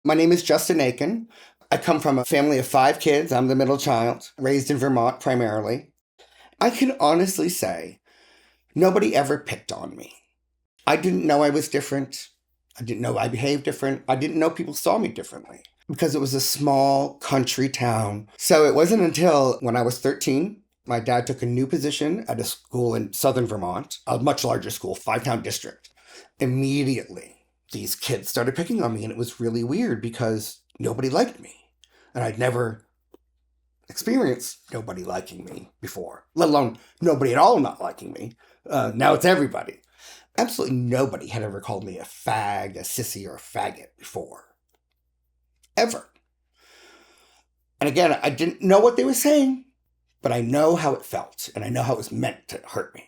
My name is Justin Akin. I come from a family of 5 kids. I'm the middle child, raised in Vermont primarily. I can honestly say nobody ever picked on me. I didn't know I was different. I didn't know I behaved different. I didn't know people saw me differently because it was a small country town. So it wasn't until when I was 13, my dad took a new position at a school in southern Vermont, a much larger school, 5-town district. Immediately, these kids started picking on me, and it was really weird because nobody liked me. And I'd never experienced nobody liking me before, let alone nobody at all not liking me. Now it's everybody. Absolutely nobody had ever called me a fag, a sissy, or a faggot before. Ever. And again, I didn't know what they were saying, but I know how it felt, and I know how it was meant to hurt me.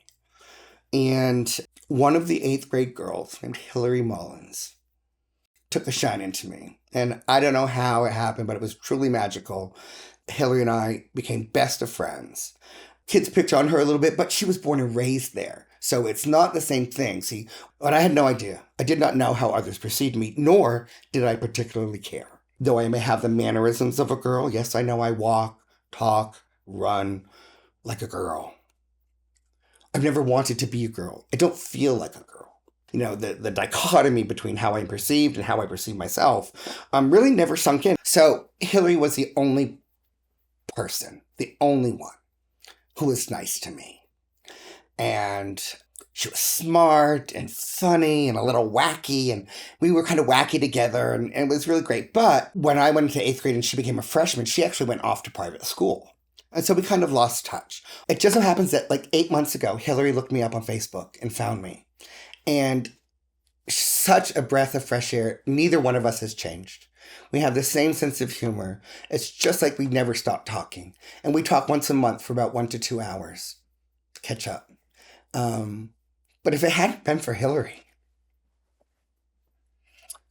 And one of the 8th grade girls named Hillary Mullins took a shine into me. And I don't know how it happened, but it was truly magical. Hillary and I became best of friends. Kids picked on her a little bit, but she was born and raised there. So it's not the same thing. See, but I had no idea. I did not know how others perceived me, nor did I particularly care. Though I may have the mannerisms of a girl, yes, I know I walk, talk, run like a girl. I've never wanted to be a girl. I don't feel like a girl. The dichotomy between how I'm perceived and how I perceive myself really never sunk in. So Hillary was the only person, the only one who was nice to me. And she was smart and funny and a little wacky, and we were kind of wacky together, and it was really great. But when I went into 8th grade and she became a freshman, she actually went off to private school. And so we kind of lost touch. It just so happens that like 8 months ago, Hillary looked me up on Facebook and found me. And such a breath of fresh air. Neither one of us has changed. We have the same sense of humor. It's just like we never stopped talking. And we talk once a month for about 1 to 2 hours to catch up. But if it hadn't been for Hillary,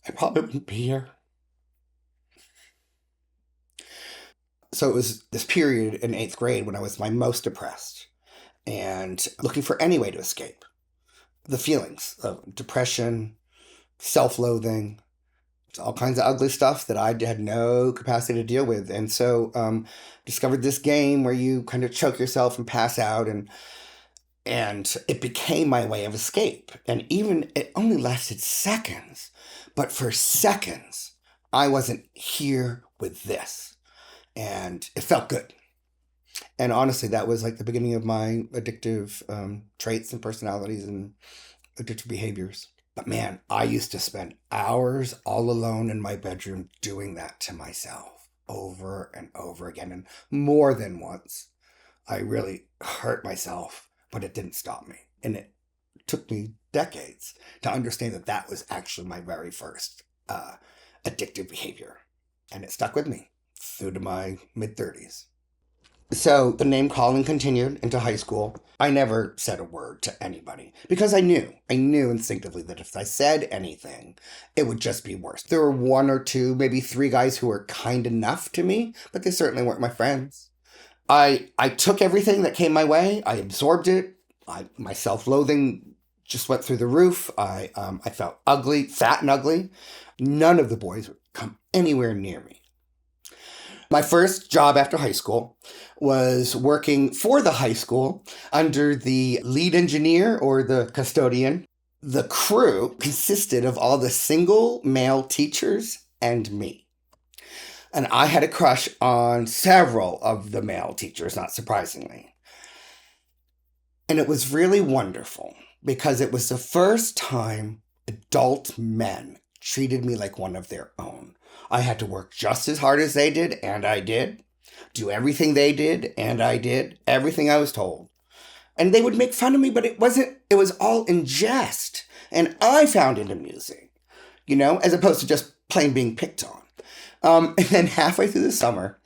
I probably wouldn't be here. So it was this period in 8th grade when I was my most depressed and looking for any way to escape the feelings of depression, self-loathing, all kinds of ugly stuff that I had no capacity to deal with. And so discovered this game where you kind of choke yourself and pass out, and it became my way of escape. And even it only lasted seconds, but for seconds, I wasn't here with this. And it felt good. And honestly, that was like the beginning of my addictive traits and personalities and addictive behaviors. But man, I used to spend hours all alone in my bedroom doing that to myself over and over again. And more than once, I really hurt myself, but it didn't stop me. And it took me decades to understand that that was actually my very first addictive behavior. And it stuck with me through to my mid-30s. So the name calling continued into high school. I never said a word to anybody because I knew instinctively that if I said anything, it would just be worse. There were 1 or 2, maybe 3 guys who were kind enough to me, but they certainly weren't my friends. I took everything that came my way. I absorbed it. My self-loathing just went through the roof. I felt ugly, fat and ugly. None of the boys would come anywhere near me. My first job after high school was working for the high school under the lead engineer or the custodian. The crew consisted of all the single male teachers and me. And I had a crush on several of the male teachers, not surprisingly. And it was really wonderful because it was the first time adult men treated me like one of their own. I had to work just as hard as they did, and I did. Do everything they did, and I did. Everything I was told. And they would make fun of me, but it was all in jest. And I found it amusing, as opposed to just plain being picked on. And then halfway through the summer,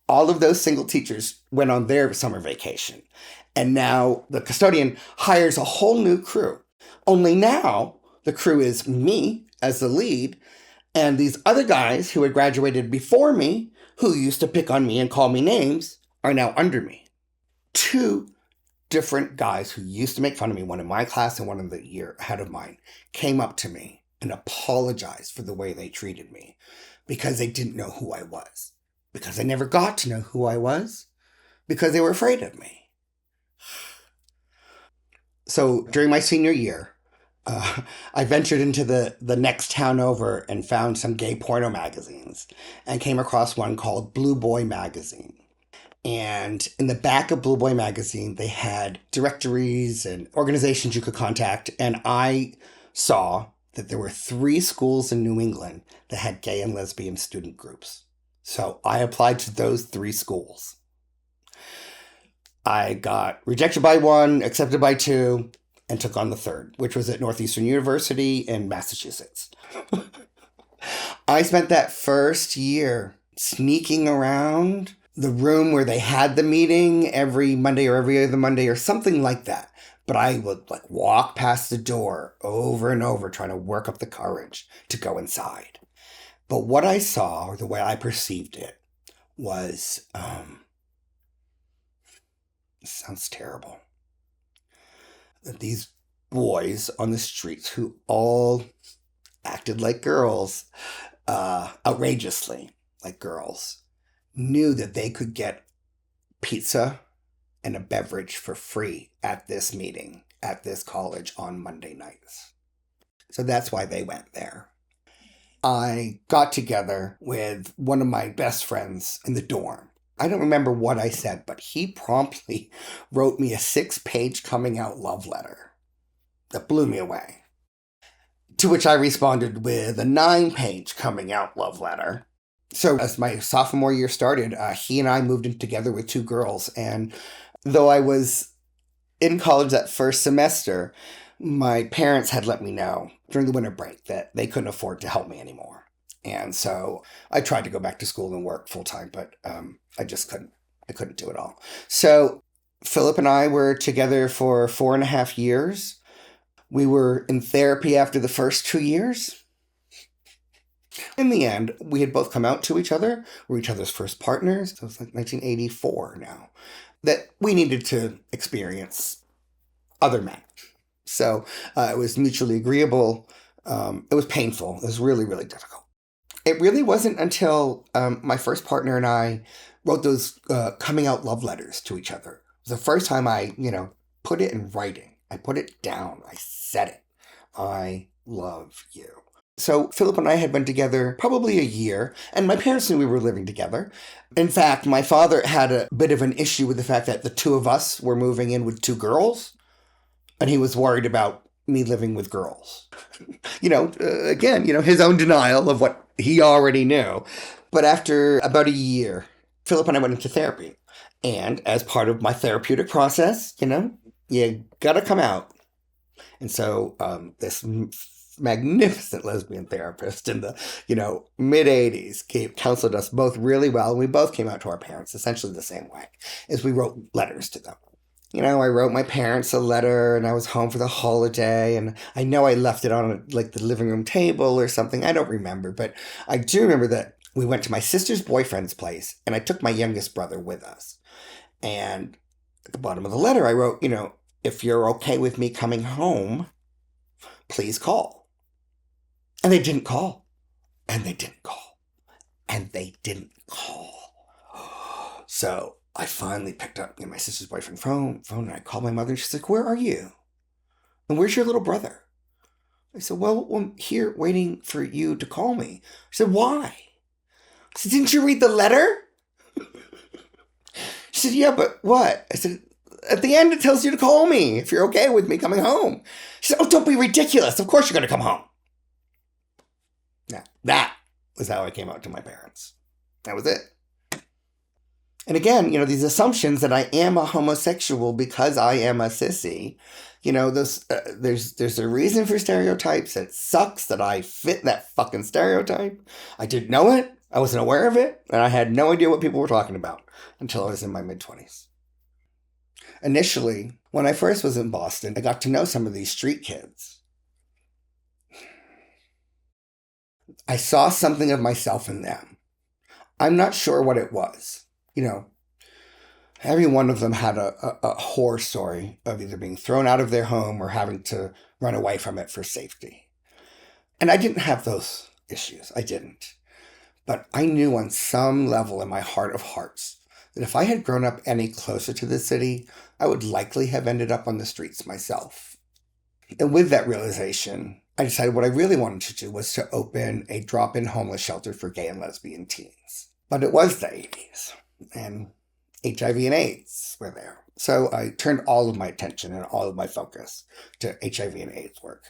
all of those single teachers went on their summer vacation. And now the custodian hires a whole new crew. Only now the crew is me as the lead, and these other guys who had graduated before me, who used to pick on me and call me names, are now under me. 2 different guys who used to make fun of me, one in my class and one in the year ahead of mine, came up to me and apologized for the way they treated me. because they didn't know who I was, because I never got to know who I was, because they were afraid of me. So during my senior year, I ventured into the next town over and found some gay porno magazines and came across one called Blue Boy Magazine. And in the back of Blue Boy Magazine, they had directories and organizations you could contact. And I saw that there were 3 schools in New England that had gay and lesbian student groups. So I applied to those 3 schools. I got rejected by 1, accepted by 2, and took on the 3rd, which was at Northeastern University in Massachusetts. I spent that first year sneaking around the room where they had the meeting every Monday or every other Monday or something like that. But I would walk past the door over and over trying to work up the courage to go inside. But what I saw, or the way I perceived it, was, it sounds terrible, that these boys on the streets who all acted like girls, outrageously like girls, knew that they could get pizza and a beverage for free at this meeting, at this college on Monday nights. So that's why they went there. I got together with one of my best friends in the dorm. I don't remember what I said, but he promptly wrote me a 6-page coming out love letter that blew me away. To which I responded with a 9-page coming out love letter. So as my sophomore year started, he and I moved in together with 2 girls. And though I was in college that first semester, my parents had let me know during the winter break that they couldn't afford to help me anymore. And so I tried to go back to school and work full time, but I just couldn't. I couldn't do it all. So Philip and I were together for 4.5 years. We were in therapy after the first 2 years. In the end, we had both come out to each other. We're each other's first partners. So it's 1984 now. That we needed to experience other men. So it was mutually agreeable. It was painful. It was really, really difficult. It really wasn't until my first partner and I wrote those coming out love letters to each other. It was the first time I, put it in writing. I put it down. I said it. I love you. So Philip and I had been together probably a year, and my parents knew we were living together. In fact, my father had a bit of an issue with the fact that the 2 of us were moving in with 2 girls, and he was worried about me living with girls. Again, his own denial of what he already knew. But after about a year, Philip and I went into therapy. And as part of my therapeutic process, you gotta come out. And so this magnificent lesbian therapist in the, mid-'80s counseled us both really well. And we both came out to our parents essentially the same way as we wrote letters to them. I wrote my parents a letter and I was home for the holiday, and I know I left it on the living room table or something. I don't remember, but I do remember that we went to my sister's boyfriend's place and I took my youngest brother with us. And at the bottom of the letter, I wrote, if you're okay with me coming home, please call. And they didn't call. And they didn't call. And they didn't call. So I finally picked up my sister's boyfriend's phone, and I called my mother, and she's like, where are you? And where's your little brother? I said, well, I'm here waiting for you to call me. She said, why? I said, didn't you read the letter? She said, yeah, but what? I said, at the end, it tells you to call me if you're okay with me coming home. She said, oh, don't be ridiculous. Of course you're going to come home. Now, that was how I came out to my parents. That was it. And again, these assumptions that I am a homosexual because I am a sissy, there's a reason for stereotypes. It sucks that I fit that fucking stereotype. I didn't know it. I wasn't aware of it. And I had no idea what people were talking about until I was in my mid-20s. Initially, when I first was in Boston, I got to know some of these street kids. I saw something of myself in them. I'm not sure what it was. Every one of them had a horror story of either being thrown out of their home or having to run away from it for safety. And I didn't have those issues. I didn't. But I knew on some level in my heart of hearts that if I had grown up any closer to the city, I would likely have ended up on the streets myself. And with that realization, I decided what I really wanted to do was to open a drop-in homeless shelter for gay and lesbian teens. But it was the 80s, and HIV and AIDS were there. So I turned all of my attention and all of my focus to HIV and AIDS work.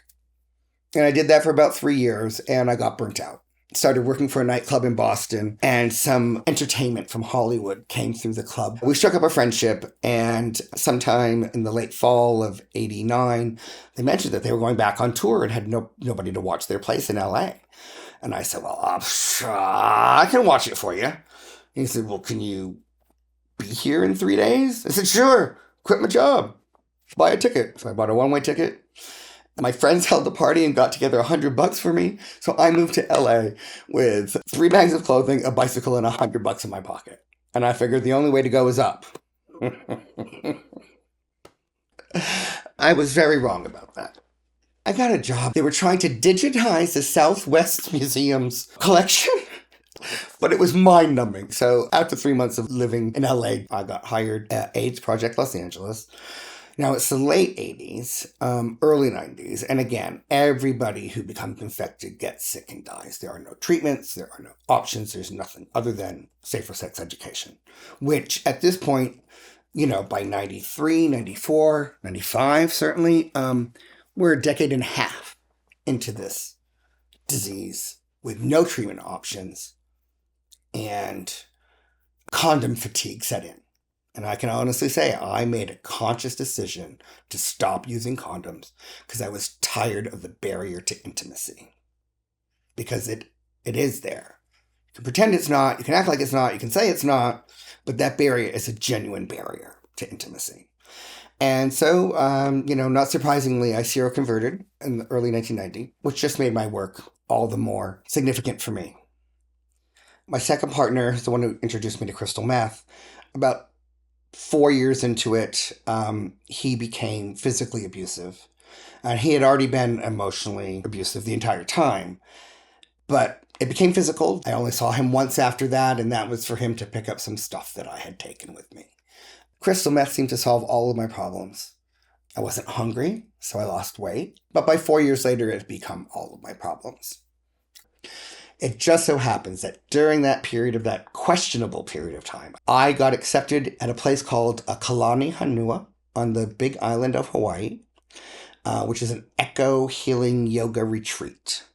And I did that for about 3 years, and I got burnt out. Started working for a nightclub in Boston, and some entertainment from Hollywood came through the club. We struck up a friendship, and sometime in the late fall of '89, they mentioned that they were going back on tour and had nobody to watch their place in LA. And I said, well, I can watch it for you. And he said, well, can you be here in 3 days? I said, sure, quit my job, buy a ticket. So I bought a one-way ticket. My friends held the party and got together $100 for me. So I moved to LA with 3 bags of clothing, a bicycle, and $100 in my pocket. And I figured the only way to go is up. I was very wrong about that. I got a job. They were trying to digitize the Southwest Museum's collection, but it was mind-numbing. So after 3 months of living in LA, I got hired at AIDS Project Los Angeles. Now, it's the late 80s, early 90s, and again, everybody who becomes infected gets sick and dies. There are no treatments, there are no options, there's nothing other than safer sex education, which at this point, by 93, 94, 95, certainly, we're a decade and a half into this disease with no treatment options, and condom fatigue set in. And I can honestly say I made a conscious decision to stop using condoms because I was tired of the barrier to intimacy. Because it is there. You can pretend it's not, you can act like it's not, you can say it's not, but that barrier is a genuine barrier to intimacy. And so, not surprisingly, I seroconverted in the early 1990, which just made my work all the more significant for me. My second partner is the one who introduced me to crystal meth. About 4 years into it, he became physically abusive. And he had already been emotionally abusive the entire time. But it became physical. I only saw him once after that, and that was for him to pick up some stuff that I had taken with me. Crystal meth seemed to solve all of my problems. I wasn't hungry, so I lost weight. But by 4 years later, it had become all of my problems. It just so happens that during that period of that questionable period of time, I got accepted at a place called Kalani Hanua on the big island of Hawaii, which is an echo healing yoga retreat.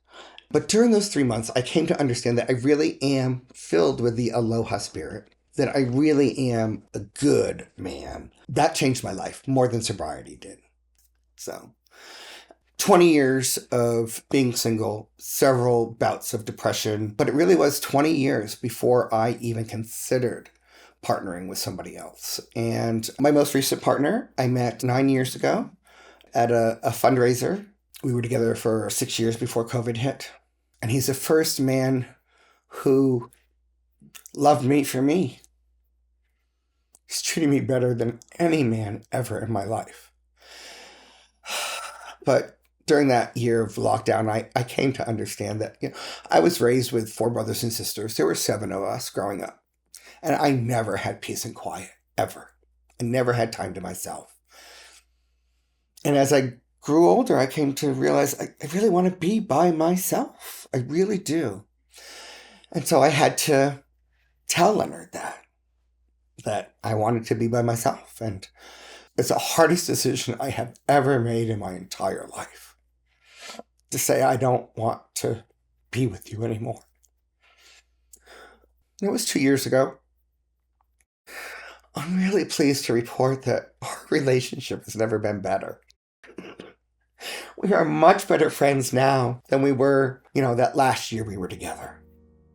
But during those 3 months, I came to understand that I really am filled with the aloha spirit, that I really am a good man. That changed my life more than sobriety did. So 20 years of being single, several bouts of depression, but it really was 20 years before I even considered partnering with somebody else. And my most recent partner, I met 9 years ago at a fundraiser. We were together for 6 years before COVID hit. And he's the first man who loved me for me. He's treating me better than any man ever in my life. But during that year of lockdown, I came to understand that I was raised with 4 brothers and sisters. There were 7 of us growing up. And I never had peace and quiet, ever. I never had time to myself. And as I grew older, I came to realize I really want to be by myself. I really do. And so I had to tell Leonard that I wanted to be by myself. And it's the hardest decision I have ever made in my entire life. To say I don't want to be with you anymore. It was 2 years ago. I'm really pleased to report that our relationship has never been better. We are much better friends now than we were, that last year we were together.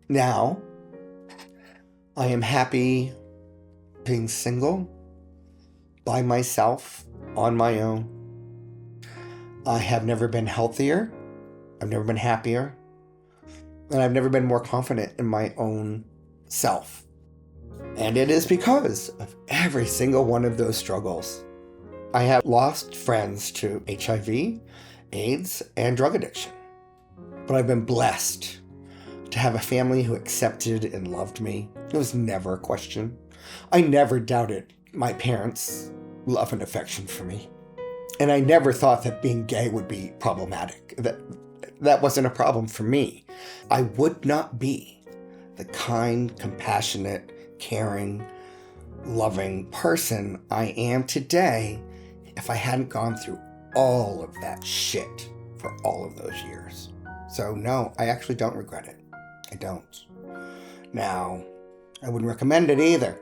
Now, I am happy being single, by myself, on my own. I have never been healthier. I've never been happier. And I've never been more confident in my own self. And it is because of every single one of those struggles. I have lost friends to HIV, AIDS, and drug addiction. But I've been blessed to to have a family who accepted and loved me. It was never a question. I never doubted my parents' love and affection for me. And I never thought that being gay would be problematic. That wasn't a problem for me. I would not be the kind, compassionate, caring, loving person I am today if I hadn't gone through all of that shit for all of those years. So no, I actually don't regret it. I don't. Now, I wouldn't recommend it either.